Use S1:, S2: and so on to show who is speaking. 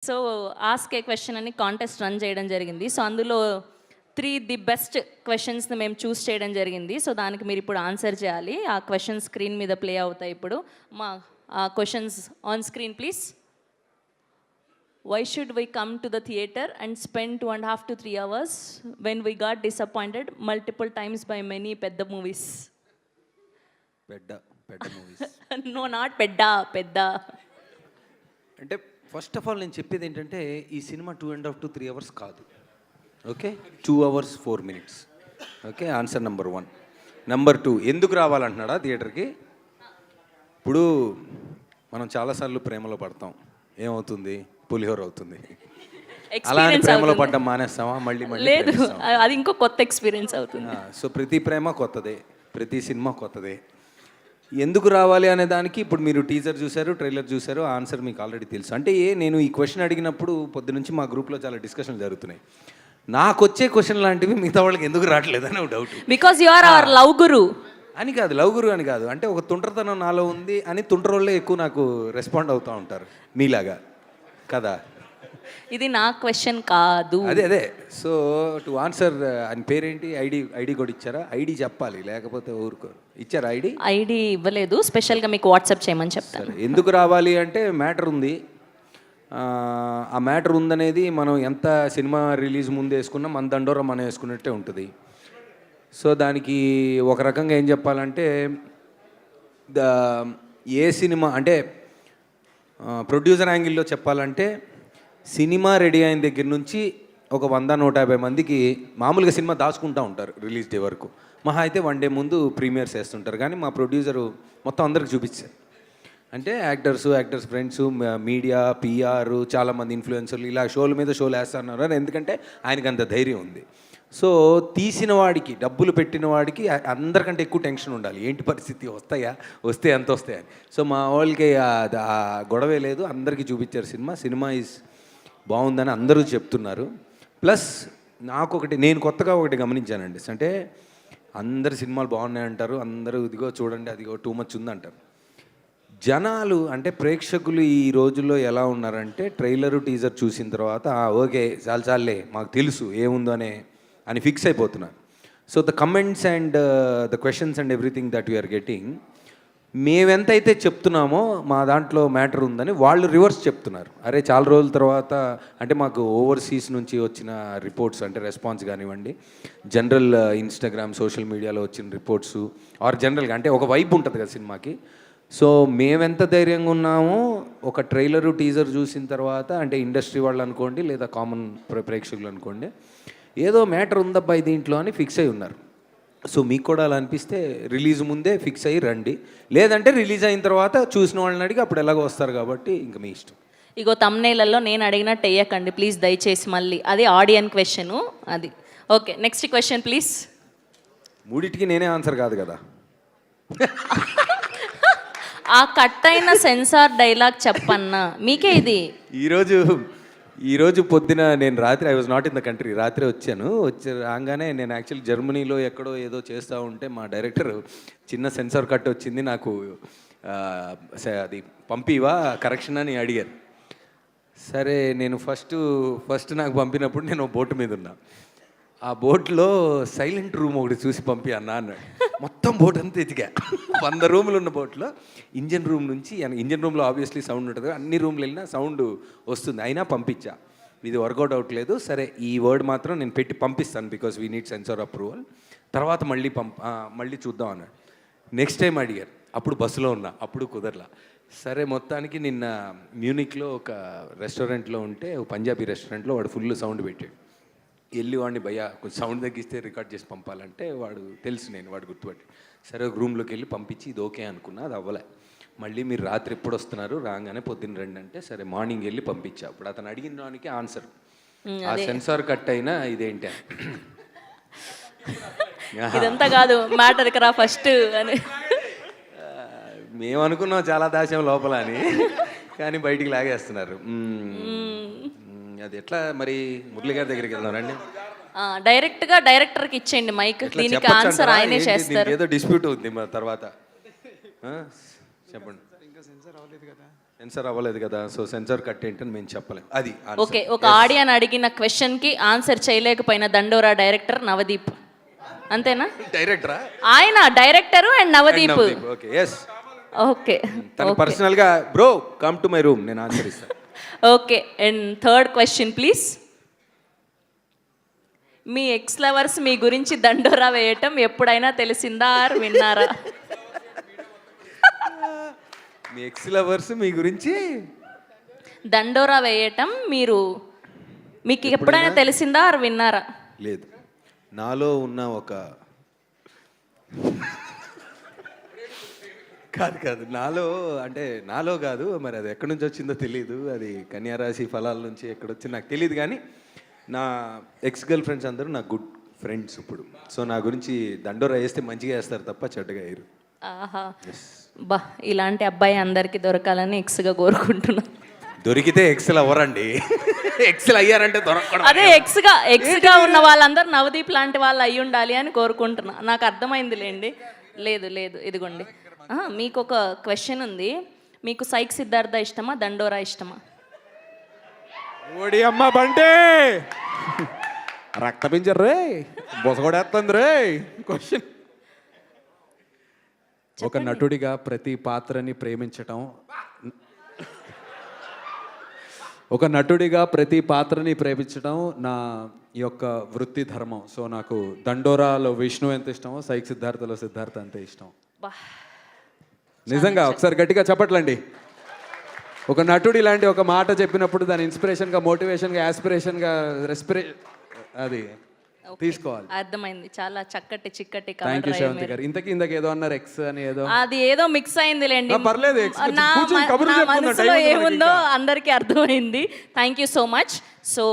S1: So ask a question అని contest run చేయడం జరిగింది. సో అందులో 3 ది బెస్ట్ క్వశ్చన్స్ని మేము చూస్ చేయడం జరిగింది. సో దానికి మీరు ఇప్పుడు ఆన్సర్ చేయాలి. ఆ క్వశ్చన్ స్క్రీన్ మీద ప్లే అవుతాయి ఇప్పుడు. మా ఆ questions on screen please. Why should we come to the theatre and spend 2.5 to 3 hours when we got disappointed multiple times by many pedda movies?
S2: పెద్ద movies
S1: No, not pedda, pedda.
S2: అంటే first of all నేను చెప్పేది ఏంటంటే ఈ cinema 2.5 to 3 hours కాదు. Okay, 2 hours 4 minutes. Okay, answer number 1. Number 2, ఎందుకు రావాలంటున్నాడా థియేటర్కి? ఇప్పుడు మనం చాలాసార్లు ప్రేమలో పడతాం, ఏమవుతుంది? పులిహోర అవుతుంది. అలానే ప్రేమలో పడ్డం మానేస్తామా? మళ్ళీ
S1: లేదు, అది ఇంకో కొత్త ఎక్స్పీరియన్స్ అవుతుంది.
S2: సో ప్రతి ప్రేమ కొత్తదే, ప్రతి సినిమా కొత్తదే. ఎందుకు రావాలి అనే దానికి ఇప్పుడు మీరు టీజర్ చూశారు, ట్రైలర్ చూశారు, ఆన్సర్ మీకు ఆల్రెడీ తెలుసు. అంటే నేను ఈ క్వశ్చన్ అడిగినప్పుడు పొద్దు నుంచి మా గ్రూప్లో చాలా డిస్కషన్లు జరుగుతున్నాయి. నాకు వచ్చే క్వశ్చన్ లాంటివి మిగతా వాళ్ళకి ఎందుకు రావట్లేదని doubt.
S1: Because you are our love guru
S2: అని కాదు, లవ్ గురు అని కాదు, అంటే ఒక తుంటరితనం నాలో ఉంది అని తుంటరోళ్ళే ఎక్కువ నాకు రెస్పాండ్ అవుతూ ఉంటారు మీలాగా కదా.
S1: ఇది నా క్వశ్చన్ కాదు.
S2: అదే సో టు ఆన్సర్ అని పేరేంటి? ఐడి కూడా ఇచ్చారా? ఐడి చెప్పాలి, లేకపోతే ఊరుకోరు. ఇచ్చారా ఐడి
S1: ఇవ్వలేదు, స్పెషల్గా మీకు వాట్సాప్ చేయమని చెప్తాను.
S2: ఎందుకు రావాలి అంటే మ్యాటర్ ఉంది. ఆ మ్యాటర్ ఉందనేది మనం ఎంత సినిమా రిలీజ్ ముందు వేసుకున్నా మన దండోరా మనం వేసుకున్నట్టే ఉంటుంది. సో దానికి ఒక రకంగా ఏం చెప్పాలంటే ఏ సినిమా అంటే ప్రొడ్యూసర్ యాంగిల్లో చెప్పాలంటే సినిమా రెడీ అయిన దగ్గర నుంచి ఒక 100-150 మందికి మామూలుగా సినిమా దాచుకుంటూ ఉంటారు రిలీజ్ డే వరకు. మహా అయితే 1 day ముందు ప్రీమియర్స్ వేస్తుంటారు. కానీ మా ప్రొడ్యూసరు మొత్తం అందరికి చూపించారు. అంటే యాక్టర్స్ ఫ్రెండ్స్, మీడియా, పిఆర్, చాలామంది ఇన్ఫ్లుయెన్సర్లు ఇలా షోల మీద షోలు వేస్తున్నారు. ఎందుకంటే ఆయనకి అంత ధైర్యం ఉంది. సో తీసిన వాడికి, డబ్బులు పెట్టిన వాడికి అందరికంటే ఎక్కువ టెన్షన్ ఉండాలి. ఏంటి పరిస్థితి, వస్తే ఎంత వస్తాయని. సో మా వాళ్ళకి ఆ గొడవే లేదు, అందరికీ చూపించారు. సినిమా ఈజ్ బాగుందని అందరూ చెప్తున్నారు. ప్లస్ నేను కొత్తగా ఒకటి గమనించానండి. అంటే అందరు సినిమాలు బాగున్నాయంటారు, అందరూ ఇదిగో చూడండి అదిగో టూ మచ్ ఉందంటారు. జనాలు అంటే ప్రేక్షకులు ఈ రోజుల్లో ఎలా ఉన్నారంటే ట్రైలరు టీజర్ చూసిన తర్వాత ఓకే చాలే మాకు తెలుసు ఏముందో అని ఫిక్స్ అయిపోతున్నారు. So the comments and the questions and everything that we're getting, మేమెంతైతే చెప్తున్నామో మా దాంట్లో మ్యాటర్ ఉందని వాళ్ళు రివర్స్ చెప్తున్నారు. అరే చాలా రోజుల తర్వాత అంటే మాకు ఓవర్సీస్ నుంచి వచ్చిన రిపోర్ట్స్ అంటే రెస్పాన్స్ కానివ్వండి, జనరల్ ఇన్స్టాగ్రామ్ సోషల్ మీడియాలో వచ్చిన రిపోర్ట్స్ ఆర్ జనరల్గా అంటే ఒక వైబ్ ఉంటుంది కదా సినిమాకి. సో మేమెంత ధైర్యంగా ఉన్నామో ఒక ట్రైలరు టీజర్ చూసిన తర్వాత అంటే ఇండస్ట్రీ వాళ్ళు అనుకోండి లేదా కామన్ ప్రేక్షకులు అనుకోండి, ఏదో మ్యాటర్ ఉందబ్బా దీంట్లో అని ఫిక్స్ అయి ఉన్నారు. సో మీకు కూడా అలా అనిపిస్తే రిలీజ్ ముందే ఫిక్స్ అయ్యి రండి, లేదంటే రిలీజ్ అయిన తర్వాత చూసిన వాళ్ళని అడిగి అప్పుడు ఎలాగో వస్తారు కాబట్టి ఇంకా మీ ఇష్టం.
S1: ఇగో తమ్నేలలో నేను అడిగినట్టు వేయకండి ప్లీజ్ దయచేసి. మళ్ళీ అది ఆడియన్ క్వశ్చను అది. Okay, next question please.
S2: మూడిటికి నేనే ఆన్సర్ కాదు కదా.
S1: ఆ కట్ అయిన సెన్సార్ డైలాగ్ చెప్పన్నా మీకే ఇది.
S2: ఈరోజు పొద్దున నేను రాత్రి I was not in the country, రాత్రి రాగానే నేను యాక్చువల్లీ జర్మనీలో ఎక్కడో ఏదో చేస్తూ ఉంటే మా డైరెక్టర్ చిన్న సెన్సార్ కట్ వచ్చింది నాకు, అది పంపివా కరెక్షన్ అని అడిగారు. సరే నేను ఫస్ట్ నాకు పంపినప్పుడు నేను బోటు మీద ఉన్నా. ఆ బోట్లో సైలెంట్ రూమ్ ఒకటి చూసి పంపి అన్నా అన్నాడు. మొత్తం బోట్ అంతా ఎతికా, 100 రూములు ఉన్న బోట్లో ఇంజన్ రూమ్లో ఆబ్వియస్లీ సౌండ్ ఉంటుంది, అన్ని రూమ్లు వెళ్ళినా సౌండ్ వస్తుంది, అయినా పంపించా. ఇది వర్కౌట్ అవ్వట్లేదు, సరే ఈ వర్డ్ మాత్రం నేను పెట్టి పంపిస్తాను because we need censor approval, తర్వాత మళ్ళీ చూద్దాం అన్నాడు. నెక్స్ట్ టైం అడిగారు, అప్పుడు బస్సులో ఉన్నా, అప్పుడు కుదరలా. సరే మొత్తానికి నిన్న మ్యూనిక్లో ఒక రెస్టారెంట్లో ఉంటే, ఒక పంజాబీ రెస్టారెంట్లో వాడు ఫుల్ సౌండ్ పెట్టాడు. వెళ్ళి వాడిని భయ్యా కొంచెం సౌండ్ తగ్గిస్తే రికార్డ్ చేసి పంపాలంటే వాడు తెలుసు వాడు గుర్తుపట్టి, సరే ఒక రూమ్లోకి వెళ్ళి పంపించి ఇది ఓకే అనుకున్నా, అది అవ్వలే. మళ్ళీ మీరు రాత్రి ఎప్పుడు వస్తున్నారు, రాగానే పొద్దున్న రండి అంటే సరే మార్నింగ్ వెళ్ళి పంపించా. అప్పుడు అతను అడిగిన దానికి ఆన్సర్ ఆ సెన్సార్ కట్ అయినా ఇదేంటి
S1: ఇదంతా కాదు మ్యాటర్ రా ఫస్ట్ అని
S2: మేము అనుకున్నాం చాలా దాశాం లోపల అని, కానీ బయటికి లాగేస్తున్నారు. అది ఎట్లా మరి? మురళి గారి దగ్గరికి వెళ్దాం రండి.
S1: డైరెక్ట్గా డైరెక్టర్కి ఇచ్చేయండి మైక్, దీనికి ఆన్సర్ ఆయనే చేస్తారు.
S2: ఏదో డిస్ప్యూట్ ఉంది మరి తర్వాత చెప్పండి.
S3: ఇంకా సెన్సార్ అవ్వలేదు కదా.
S2: సెన్సర్ అవ్వలేదు కదా, సో సెన్సర్ కట్ ఏంటని మేము చెప్పలేం. అది answer.
S1: ఓకే, ఒక ఆడియన్ అడిగిన క్వశ్చన్కి ఆన్సర్ చేయలేకపోయిన దండోరా డైరెక్టర్ నవదీప్, అంతేనా?
S2: డైరెక్టరా?
S1: ఆయన director and Navdeep.
S2: Okay, yes.
S1: Okay
S2: తను పర్సనల్గా bro come to my room, నేను ఆన్సర్ ఇస్తాను.
S1: Okay, and third question please. మీ ఎక్స్ లవర్స్ మీ గురించి దండోరా వేయటం ఎప్పుడైనా తెలిసిందా ఆర్ విన్నారా?
S2: మీ ఎక్స్ లవర్స్ మీ గురించి
S1: దండోరా వేయటం మీకు ఎప్పుడైనా తెలిసిందా ఆర్ విన్నారా?
S2: లేదు. నాలో ఉన్న ఒక కాదు నాలో కాదు, మరి అది ఎక్కడి నుంచి వచ్చిందో తెలియదు. అది కన్యారాశి ఫలాల నుంచి ఎక్కడొచ్చింది నాకు తెలియదు. కానీ నా ఎక్స్ గర్ల్ ఫ్రెండ్స్ అందరూ నా గుడ్ ఫ్రెండ్స్ ఇప్పుడు. సో నా గురించి దండోరా వేస్తే మంచిగా వేస్తారు తప్ప చెడ్డగా వేయరు.
S1: ఆహా, బా, ఇలాంటి అబ్బాయి అందరికీ దొరకాలని ఎక్స్గా కోరుకుంటున్నా.
S2: దొరికితే ఎక్స్లు అవ్వరండి, ఎక్స్లు అయ్యారంటే దొరకడం.
S1: అదే ఎక్స్గా ఉన్న వాళ్ళందరూ నవదీప్ లాంటి వాళ్ళు అయి ఉండాలి అని కోరుకుంటున్నా. నాకు అర్థమైందిలేండి. లేదు ఇదిగోండి. మీకు ఒక క్వశ్చన్ ఉంది. మీకు సైక్ సిద్ధార్థ ఇష్టమా, దండోరా ఇష్టమా?
S3: ఓడి అమ్మ బంటే రక్తపించరు రే, బొసగొడేస్తుంది రే. క్వశ్చన్, ఒక నటుడిగా ప్రతి పాత్రని ప్రేమించటం, నా యొక్క వృత్తి ధర్మం. సో నాకు దండోరాలో విష్ణు ఎంత ఇష్టమో సైక్ సిద్ధార్థలో సిద్ధార్థ అంతే ఇష్టం.
S1: బా,
S3: నిజంగా ఒకసారి గట్టిగా చెప్పట్లండి. ఒక నటుడు ఇలాంటి ఒక మాట చెప్పినప్పుడు దాని ఇన్స్పిరేషన్గా, మోటివేషన్గా, యాస్పిరేషన్గా, అది తీసుకోవాలి.
S1: అర్థమైంది. చాలా చక్కటి చిక్కటి
S3: థ్యాంక్ యూ శ్రవంతి గారు. ఇంతకు ఏదో అన్నారు ఎక్స్ అని,
S1: అది ఏదో మిక్స్ అయిందిలేండి.
S3: పర్లేదు,
S1: నా మనసులో ఏముందో అందరికీ అర్థమైంది. Thank you so much. So